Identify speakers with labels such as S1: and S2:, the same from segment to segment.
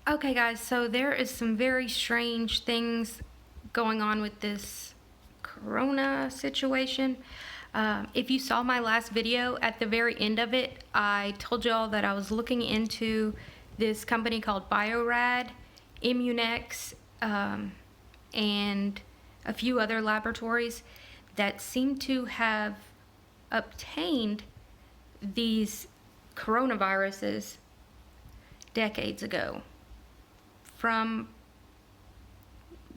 S1: Okay guys, so there is some very strange things going on with this corona situation. If you saw my last video, at the very end of it, I told y'all that I was looking into this company called Bio-Rad, Immunex, and a few other laboratories that seem to have obtained these coronaviruses decades ago from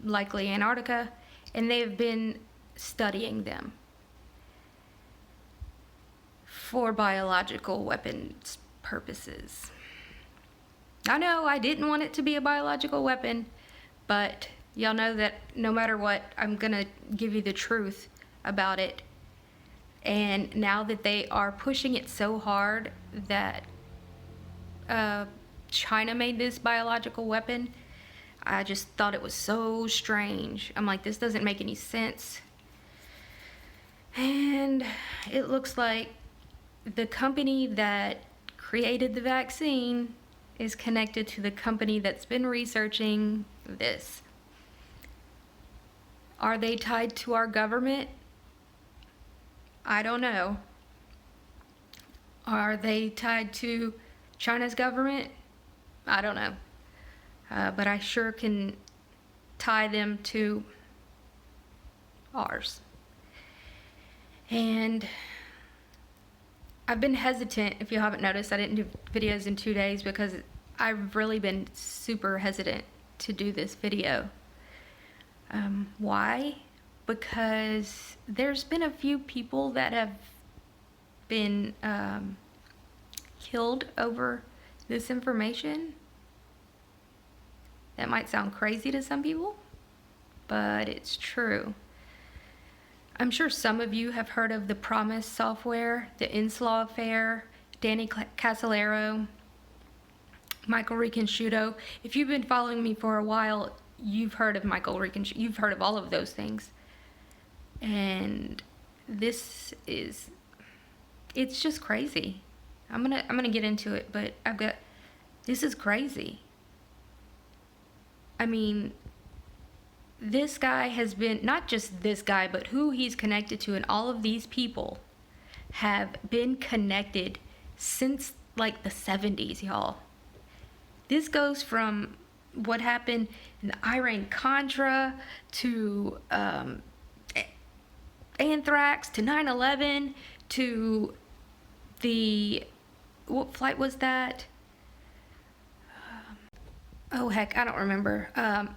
S1: likely Antarctica, and they've been studying them for biological weapons purposes. I know I didn't want it to be a biological weapon, but y'all know that no matter what, I'm gonna give you the truth about it. And now that they are pushing it so hard that China made this biological weapon, I just thought it was so strange. I'm like, this doesn't make any sense. And it looks like the company that created the vaccine is connected to the company that's been researching this. Are they tied to our government? I don't know. Are they tied to China's government? I don't know. But I sure can tie them to ours. And I've been hesitant, if you haven't noticed, I didn't do videos in 2 days because I've really been super hesitant to do this video. Why? Because there's been a few people that have been killed over this information. That might sound crazy to some people, but it's true. I'm sure some of you have heard of the Promise software, the Inslaw affair, Danny Casolaro, Michael Ricconsciuto. If you've been following me for a while, you've heard of Michael Ricconsciuto. You've heard of all of those things. And this is, it's just crazy. I'm gonna get into it, but this is crazy. I mean, this guy has been, not just this guy, but who he's connected to, and all of these people have been connected since like the 70s, y'all. This goes from what happened in the Iran-Contra to anthrax to 9/11 to what flight was that? Oh heck, I don't remember.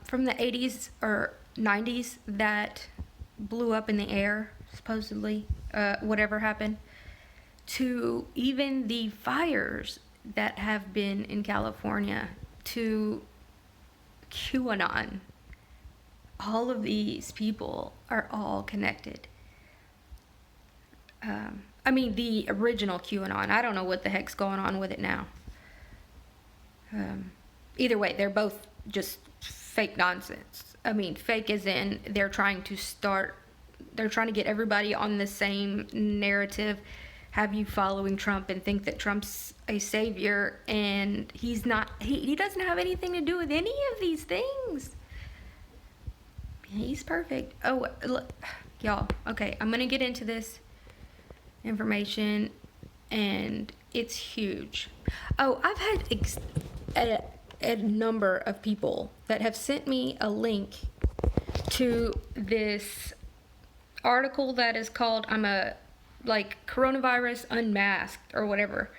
S1: From the 80s or 90s that blew up in the air, supposedly, whatever happened, to even the fires that have been in California, to QAnon. All of these people are all connected. I mean, the original QAnon. I don't know what the heck's going on with it now. Either way, they're both just fake nonsense. I mean, fake as in they're trying to get everybody on the same narrative, have you following Trump and think that Trump's a savior, and he's not. He doesn't have anything to do with any of these things. He's perfect. Oh, look, y'all. Okay, I'm gonna get into this information, and it's huge. Oh, I've had a number of people that have sent me a link to this article that is called Coronavirus Unmasked or whatever,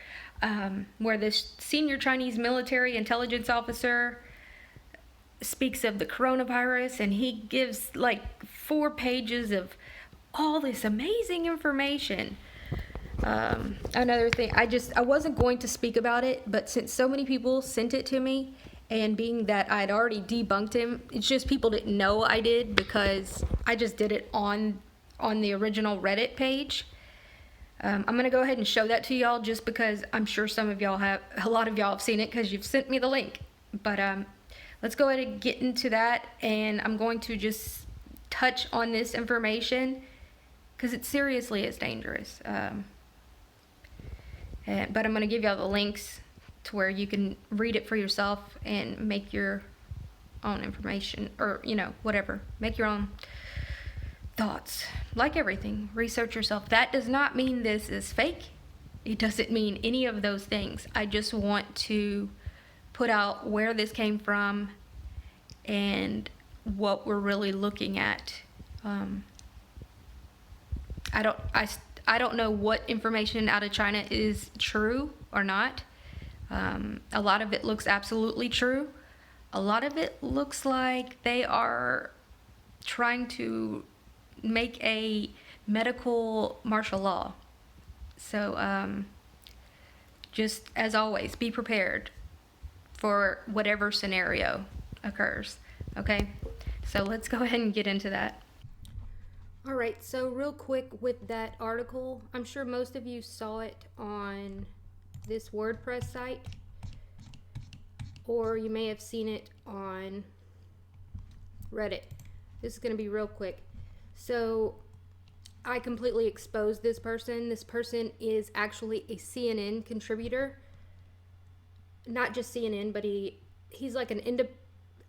S1: where this senior Chinese military intelligence officer speaks of the coronavirus, and he gives like 4 pages of all this amazing information. Another thing, I wasn't going to speak about it, but since so many people sent it to me, and being that I'd already debunked him, it's just people didn't know I did because I just did it on the original Reddit page. I'm gonna go ahead and show that to y'all just because I'm sure a lot of y'all have seen it because you've sent me the link. But let's go ahead and get into that, and I'm going to just touch on this information because it seriously is dangerous. But I'm going to give y'all the links to where you can read it for yourself and make your own information, or whatever, make your own thoughts. Like everything, research yourself. That does not mean this is fake. It doesn't mean any of those things. I just want to put out where this came from and what we're really looking at. I don't know what information out of China is true or not. A lot of it looks absolutely true. A lot of it looks like they are trying to make a medical martial law. So just as always, be prepared for whatever scenario occurs. Okay, so let's go ahead and get into that. All right, so real quick with that article, I'm sure most of you saw it on this WordPress site, or you may have seen it on Reddit. This is going to be real quick. So I completely exposed this person. This person is actually a CNN contributor. Not just CNN, but he's like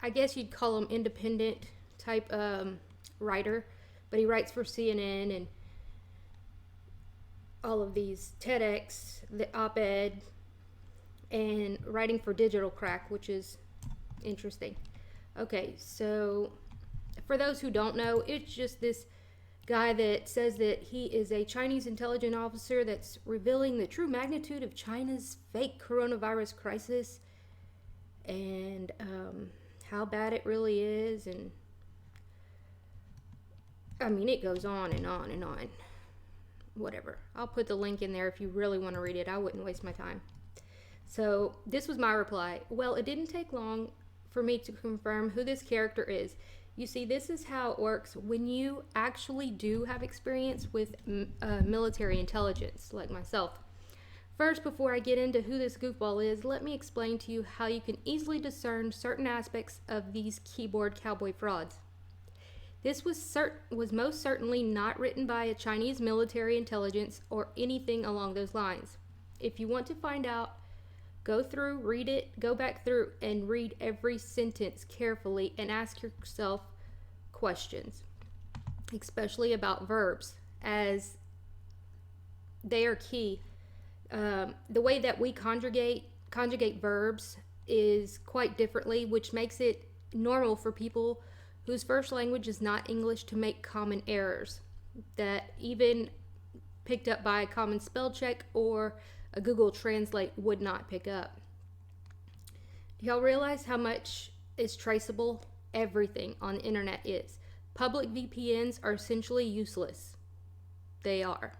S1: I guess you'd call him independent type writer, but he writes for CNN and all of these TEDx, the op-ed, and writing for Digital Crack, which is interesting. Okay, so for those who don't know, it's just this guy that says that he is a Chinese intelligence officer that's revealing the true magnitude of China's fake coronavirus crisis and how bad it really is. And I mean, it goes on and on and on. Whatever. I'll put the link in there if you really want to read it. I wouldn't waste my time. So this was my reply. Well, it didn't take long for me to confirm who this character is. You see, this is how it works when you actually do have experience with military intelligence, like myself. First, before I get into who this goofball is, let me explain to you how you can easily discern certain aspects of these keyboard cowboy frauds. This was most certainly not written by a Chinese military intelligence or anything along those lines. If you want to find out, go through, read it, go back through and read every sentence carefully and ask yourself questions, especially about verbs, as they are key. The way that we conjugate verbs is quite differently, which makes it normal for people whose first language is not English to make common errors that even picked up by a common spell check or a Google Translate would not pick up. Do y'all realize how much is traceable? Everything on the internet is. Public VPNs are essentially useless. They are.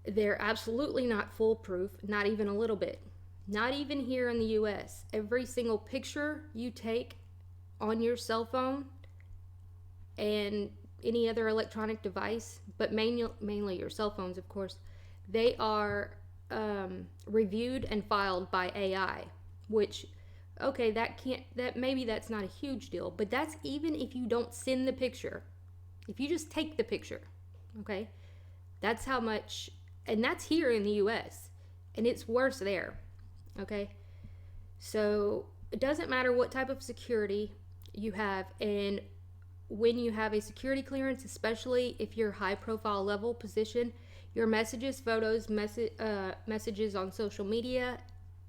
S1: They're absolutely not foolproof, not even a little bit. Not even here in the US. Every single picture you take on your cell phone and any other electronic device, but mainly your cell phones, of course, they are reviewed and filed by AI, which, okay, maybe that's not a huge deal, but that's even if you don't send the picture. If you just take the picture, okay, that's how much, and that's here in the US, and it's worse there, okay? So it doesn't matter what type of security you have, and when you have a security clearance, especially if you're high profile level position, your messages, photos, messages on social media,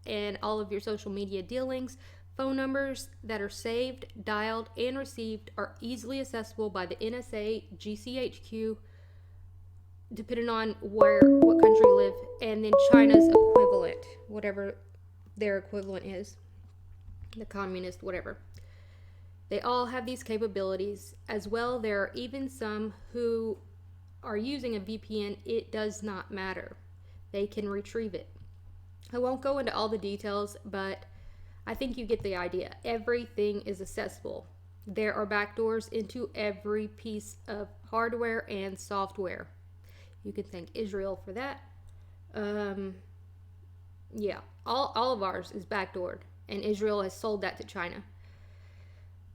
S1: and all of your social media dealings, phone numbers that are saved, dialed, and received are easily accessible by the NSA, GCHQ, depending on what country you live, and then China's equivalent, whatever their equivalent is, the communist, whatever. They all have these capabilities. As well, there are even some who are using a VPN. It does not matter. They can retrieve it. I won't go into all the details, but I think you get the idea. Everything is accessible. There are backdoors into every piece of hardware and software. You can thank Israel for that. Yeah, all of ours is backdoored, and Israel has sold that to China.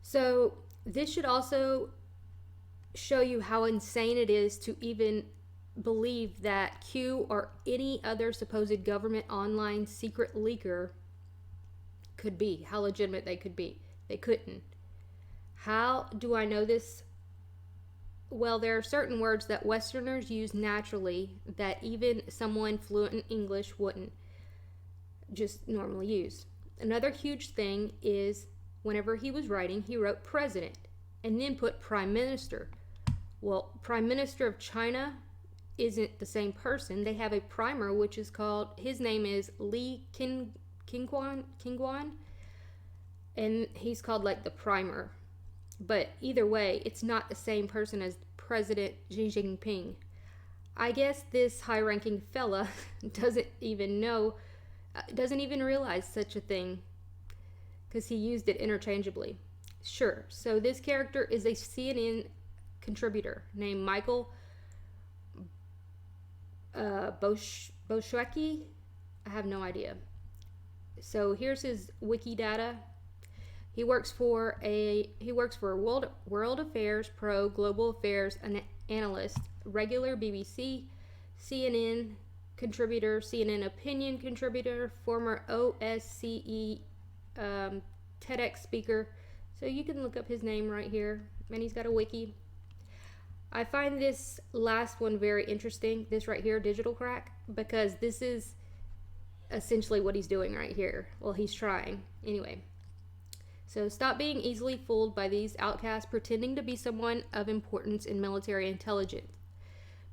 S1: So this should also show you how insane it is to even believe that Q or any other supposed government online secret leaker could be, how legitimate they could be. They couldn't. How do I know this? Well, there are certain words that Westerners use naturally that even someone fluent in English wouldn't just normally use. Another huge thing is whenever he was writing, he wrote president and then put prime minister. Well, prime minister of China isn't the same person. They have a primer, which is called, his name is Li Qingguan, and he's called like the primer. But either way, it's not the same person as President Xi Jinping. I guess this high-ranking fella doesn't even realize such a thing because he used it interchangeably. Sure, so this character is a CNN contributor named Michael Boshwecki. I have no idea. So here's his wiki data. He works for World Affairs Pro, Global Affairs analyst, regular BBC, CNN contributor, CNN opinion contributor, former OSCE TEDx speaker. So you can look up his name right here, and he's got a wiki. I find this last one very interesting, this right here, digital crack, because this is essentially what he's doing right here. Well, he's trying. Anyway. So stop being easily fooled by these outcasts pretending to be someone of importance in military intelligence.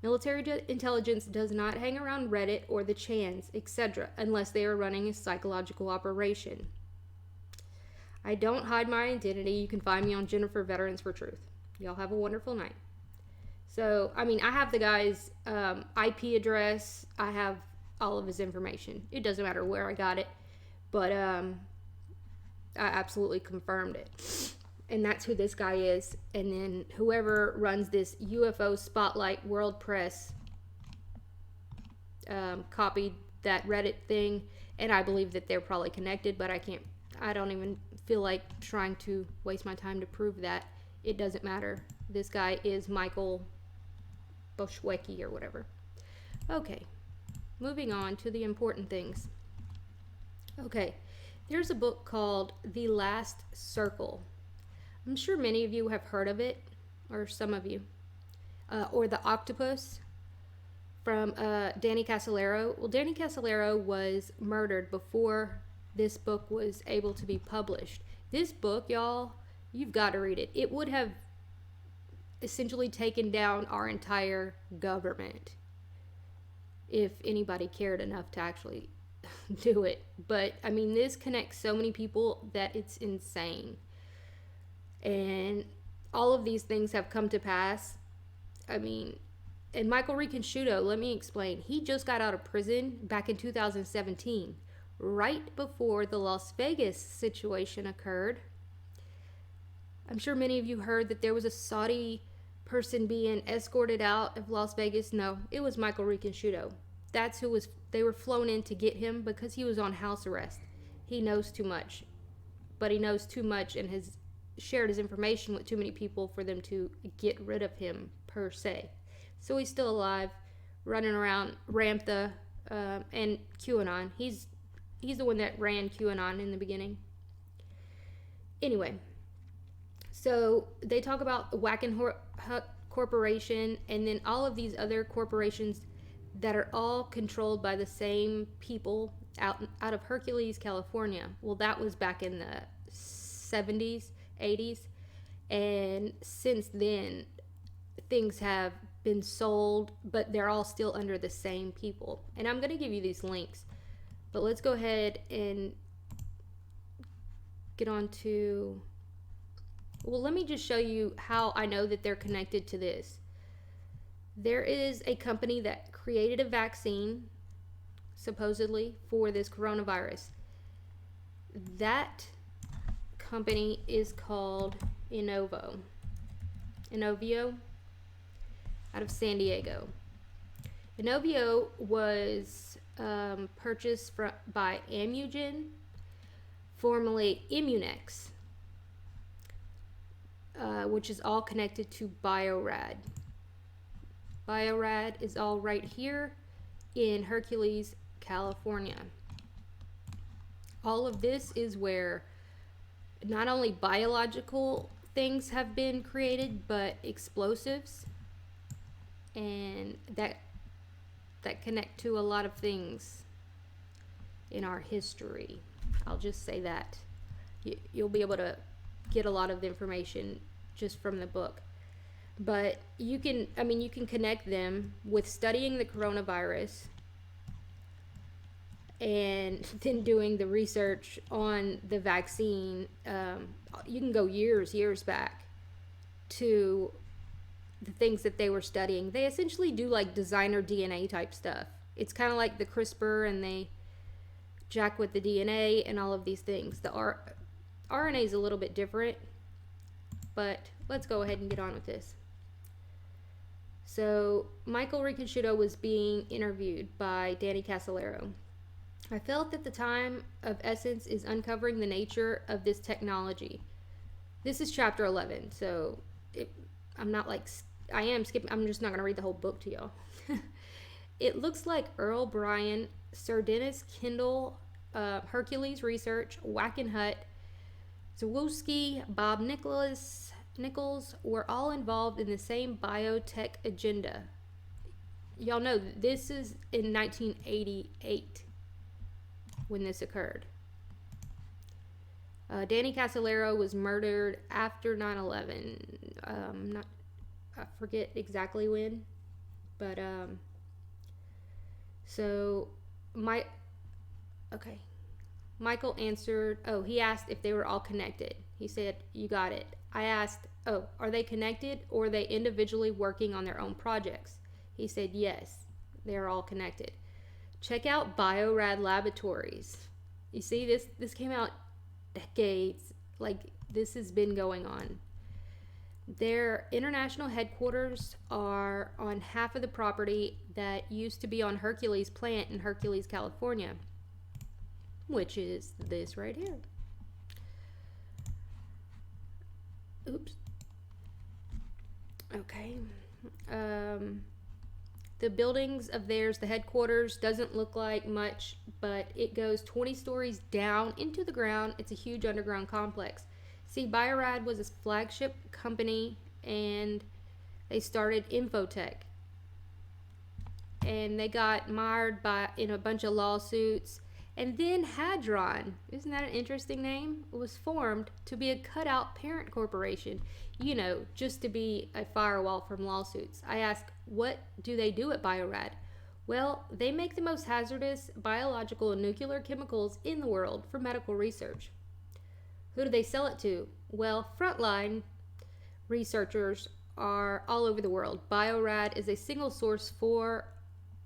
S1: Military intelligence does not hang around Reddit or the Chans, etc., unless they are running a psychological operation. I don't hide my identity. You can find me on Jennifer Veterans for Truth. Y'all have a wonderful night. So, I mean, I have the guy's IP address. I have all of his information. It doesn't matter where I got it, but I absolutely confirmed it. And that's who this guy is. And then whoever runs this UFO Spotlight World Press copied that Reddit thing. And I believe that they're probably connected, but I don't even feel like trying to waste my time to prove that. It doesn't matter. This guy is Michael Boshwecki or whatever. Okay, moving on to the important things. Okay, there's a book called The Last Circle. I'm sure many of you have heard of it, or some of you. Or The Octopus from Danny Casolaro. Well, Danny Casolaro was murdered before this book was able to be published. This book, y'all, you've got to read it. It would have essentially taken down our entire government if anybody cared enough to actually do it. But I mean, this connects so many people that it's insane. And all of these things have come to pass. I mean, and Michael Ricconsciuto, let me explain. He just got out of prison back in 2017, right before the Las Vegas situation occurred. I'm sure many of you heard that there was a Saudi person being escorted out of Las Vegas. No, it was Michael Ricconsciuto. That's who they were flown in to get him because he was on house arrest. He knows too much. But he knows too much and has shared his information with too many people for them to get rid of him, per se. So he's still alive, running around Ramtha and QAnon. He's the one that ran QAnon in the beginning. Anyway, so they talk about the Wackenhut Corporation and then all of these other corporations that are all controlled by the same people out of Hercules, California. Well, that was back in the 70s, 80s. And since then, things have been sold, but they're all still under the same people. And I'm going to give you these links. But let's go ahead and get on to... Well, let me just show you how I know that they're connected to this. There is a company that created a vaccine, supposedly, for this coronavirus. That company is called Inovio, out of San Diego. Inovio was purchased by Amugen, formerly Immunex, which is all connected to Bio-Rad. Bio-Rad is all right here in Hercules, California. All of this is where not only biological things have been created, but explosives, and that connect to a lot of things in our history. I'll just say that. You'll be able to get a lot of the information just from the book. But you can connect them with studying the coronavirus and then doing the research on the vaccine. You can go years back to the things that they were studying. They essentially do like designer DNA type stuff. It's kind of like the CRISPR, and they jack with the DNA and all of these things. The RNA is a little bit different, but let's go ahead and get on with this. So Michael Riccasciuto was being interviewed by Danny Casolaro. I felt that the time of essence is uncovering the nature of this technology. This is chapter 11, so I'm just not going to read the whole book to y'all. It looks like Earl Bryan, Sir Dennis Kendall, Hercules Research, Wackenhut, Zawuski, Bob Nichols were all involved in the same biotech agenda. Y'all know this is in 1988 when this occurred. Danny Casolaro was murdered after 9/11. I forget exactly when, but Michael answered, he asked if they were all connected. He said, "You got it." I asked, "Are they connected, or are they individually working on their own projects?" He said, "Yes, they're all connected. Check out Bio-Rad Laboratories." You see, this came out decades. Like, this has been going on. Their international headquarters are on half of the property that used to be on Hercules plant in Hercules, California, which is this right here. Oops. Okay. The buildings of theirs, the headquarters, doesn't look like much, but it goes 20 stories down into the ground. It's a huge underground complex. See, Bio-Rad was a flagship company, and they started Infotech. And they got mired in a bunch of lawsuits. And then Hadron, isn't that an interesting name? It was formed to be a cutout parent corporation, just to be a firewall from lawsuits. I asked, what do they do at Bio-Rad? Well, they make the most hazardous biological and nuclear chemicals in the world for medical research. Who do they sell it to? Well, frontline researchers are all over the world. Bio-Rad is a single source for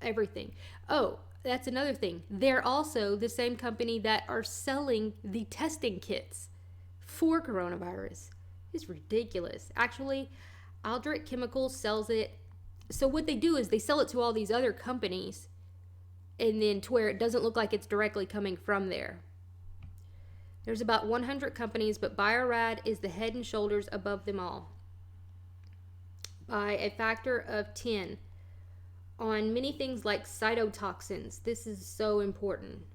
S1: everything. Oh, that's another thing. They're also the same company that are selling the testing kits for coronavirus. It's ridiculous. Actually, Aldrich Chemicals sells it. So what they do is they sell it to all these other companies, and then to where it doesn't look like it's directly coming from there. There's about 100 companies, but Bio-Rad is the head and shoulders above them all by a factor of 10 on many things like cytotoxins. This is so important.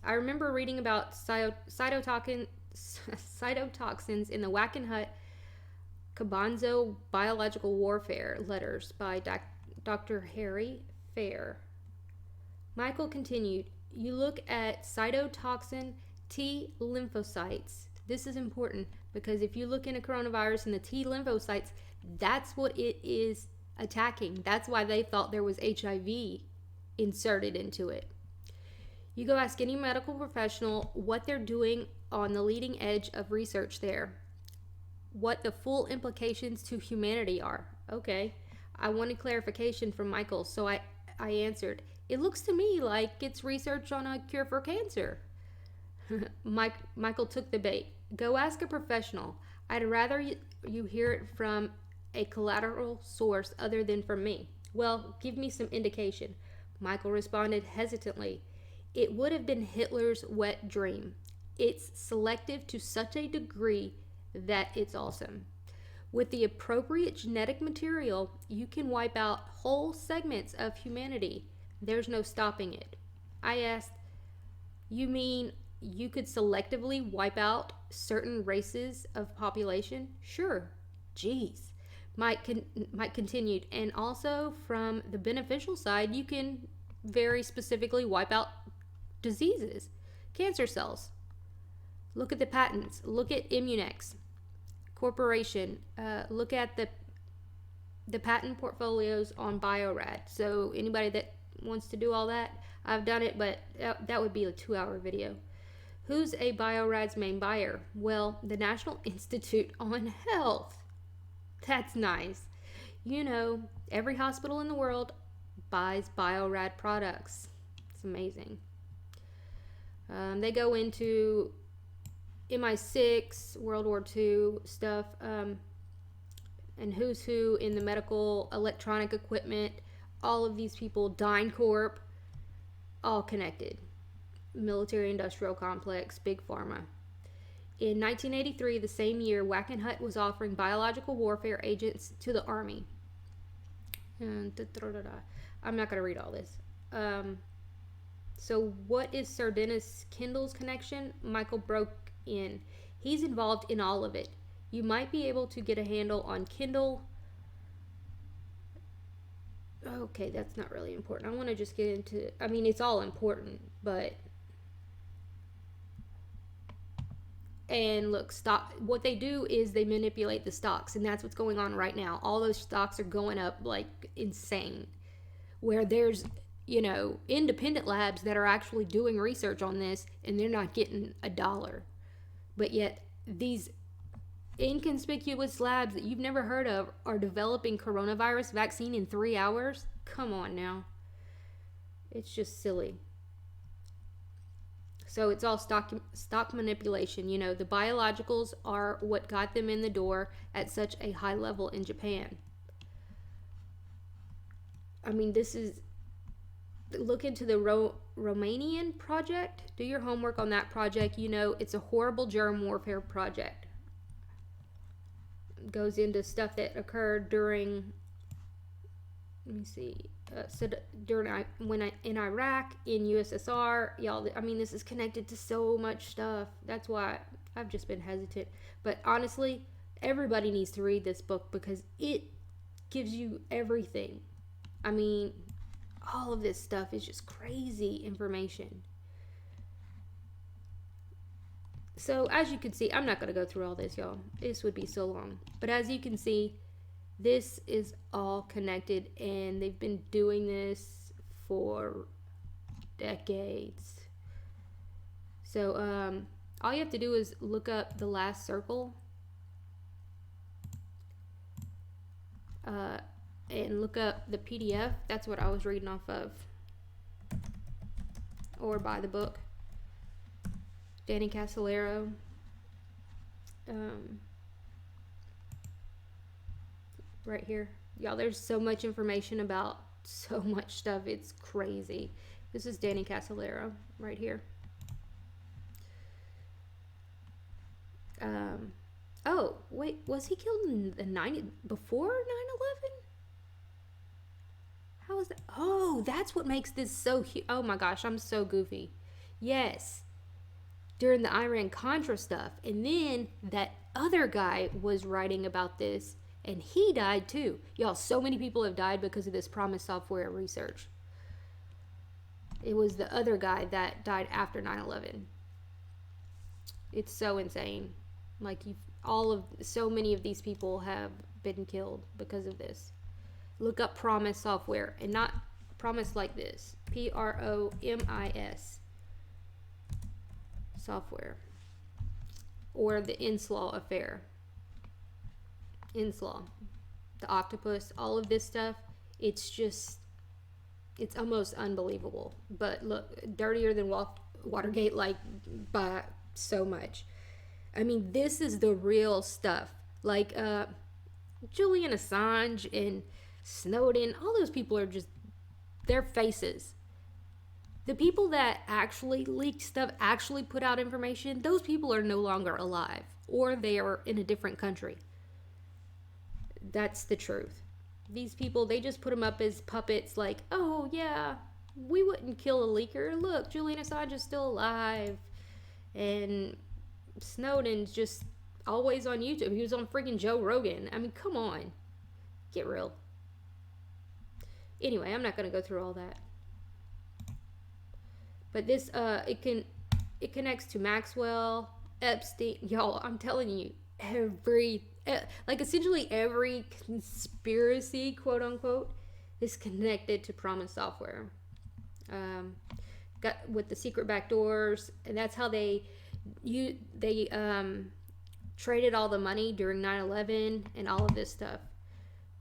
S1: I remember reading about cytotoxins in the Wackenhut Cabanzo Biological Warfare letters by Dr. Harry Fair. Michael continued, you look at cytotoxin T lymphocytes. This is important because if you look in a coronavirus and the T lymphocytes, that's what it is attacking. That's why they thought there was HIV inserted into it. You go ask any medical professional what they're doing on the leading edge of research there, what the full implications to humanity are. Okay, I wanted clarification from Michael, so I answered, it looks to me like it's research on a cure for cancer. Michael took the bait. Go ask a professional. I'd rather you hear it from a collateral source other than from me. Well, give me some indication. Michael responded hesitantly. It would have been Hitler's wet dream. It's selective to such a degree that it's awesome.
S2: With the appropriate genetic material, you can wipe out whole segments of humanity. There's no stopping it. I asked, you mean you could selectively wipe out certain races of population? Sure. Jeez. Mike continued, and also from the beneficial side, you can very specifically wipe out diseases, cancer cells. Look at the patents. Look at Immunex Corporation. Look at the patent portfolios on Bio-Rad. So anybody that wants to do all that, I've done it, but that would be a 2-hour video. Who's a Bio-Rad's main buyer? Well, the National Institute on Health. That's nice. You know, every hospital in the world buys Bio-Rad products. It's amazing. They go into MI6, World War II stuff, and who's who in the medical electronic equipment. All of these people, DynCorp, all connected. Military industrial complex, big pharma. In 1983, the same year, Wackenhut was offering biological warfare agents to the Army. I'm not going to read all this. So what is Sir Dennis Kendall's connection? Michael broke in. He's involved in all of it. You might be able to get a handle on Kendall. Okay, that's not really important. I want to just get into, I mean, it's all important, but... And look, stock, what they do is they manipulate the stocks, and that's what's going on right now. All those stocks are going up like insane. Where there's, you know, independent labs that are actually doing research on this, and they're not getting $1. But yet, these inconspicuous labs that you've never heard of are developing coronavirus vaccine in 3 hours? Come on now. It's just silly. So it's all stock manipulation. You know, the biologicals are what got them in the door at such a high level in Japan. I mean, this is... Look into the Romanian project. Do your homework on that project. You know, it's a horrible germ warfare project. It goes into stuff that occurred during... Let me see. In Iraq, in USSR, y'all. I mean, this is connected to so much stuff. That's why I've just been hesitant. But honestly, everybody needs to read this book because it gives you everything. I mean, all of this stuff is just crazy information. So as you can see, I'm not going to go through all this, y'all. This would be so long. But as you can see, this is all connected, and they've been doing this for decades. So all you have to do is look up The Last Circle and look up the PDF. That's what I was reading off of, or buy the book. Danny Casolaro. Right here. Y'all, there's so much information about so much stuff. It's crazy. This is Danny Casolaro right here. Oh, wait. Was he killed in the before 9/11? How is that? Oh, that's what makes this so huge. Oh my gosh, I'm so goofy. Yes. During the Iran-Contra stuff. And then that other guy was writing about this, and he died too. Y'all, so many people have died because of this Promise Software research. It was the other guy that died after 9/11. It's so insane. Like, so many of these people have been killed because of this. Look up Promise Software, and not Promise like this. PROMIS Software. Or the Inslaw affair. Inslaw, the octopus, all of this stuff, it's almost unbelievable. But look, dirtier than Watergate, like, by so much. I mean, this is the real stuff. Like Julian Assange and Snowden, all those people are just, their faces. The people that actually leaked stuff, actually put out information, those people are no longer alive, or they are in a different country. That's the truth. These people, they just put them up as puppets, like, oh yeah, we wouldn't kill a leaker. Look, Julian Assange is still alive. And Snowden's just always on YouTube. He was on freaking Joe Rogan. I mean, come on. Get real. Anyway, I'm not going to go through all that. But this, it connects to Maxwell, Epstein. Y'all, I'm telling you, essentially every conspiracy, quote unquote, is connected to Promise Software. Got with the secret backdoors, and that's how they traded all the money during 9/11 and all of this stuff.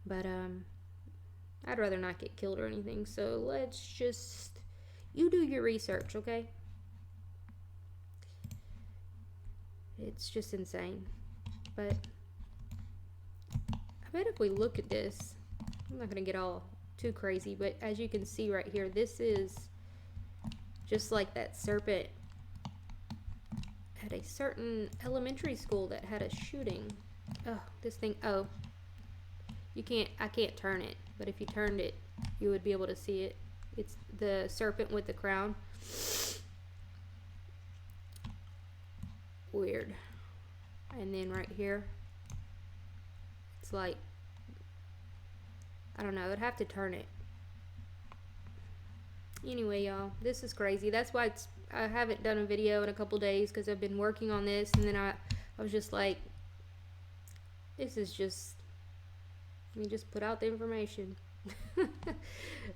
S2: But I'd rather not get killed or anything, so let's just, you do your research, okay? It's just insane. But I bet if we look at this, I'm not gonna get all too crazy, but as you can see right here, this is just like that serpent at a certain elementary school that had a shooting. Oh, this thing, oh, I can't turn it, but if you turned it, you would be able to see it. It's the serpent with the crown. Weird. And then right here, it's like, I don't know, I'd have to turn it. Anyway, y'all, this is crazy. That's why I haven't done a video in a couple days, because I've been working on this, and then I was just like, this is just, let me just put out the information.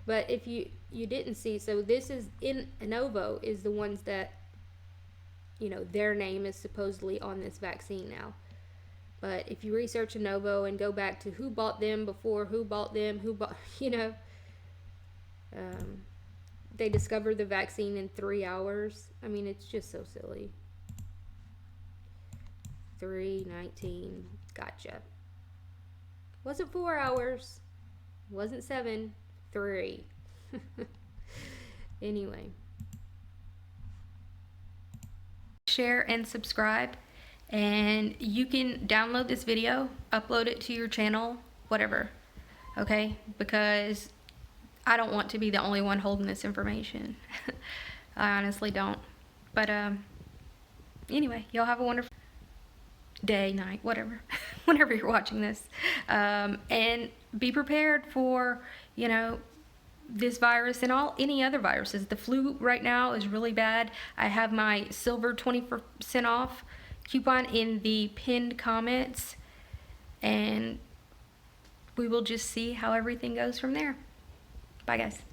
S2: But if you didn't see, so this is in Anovo is the ones that, you know, their name is supposedly on this vaccine now. But if you research Anovo and go back to who bought them before, who bought them, who bought, you know, they discovered the vaccine in 3 hours. I mean, it's just so silly. 3/19, gotcha. Wasn't 4 hours, wasn't 7, 3. Anyway.
S1: Share and subscribe, and you can download this video, upload it to your channel, whatever, okay? Because I don't want to be the only one holding this information. I honestly don't. But anyway, y'all have a wonderful day, night, whatever, whenever you're watching this, and be prepared for, you know, this virus and any other viruses. The flu right now is really bad. I have my silver 20% off coupon in the pinned comments, and we will just see how everything goes from there. Bye, guys.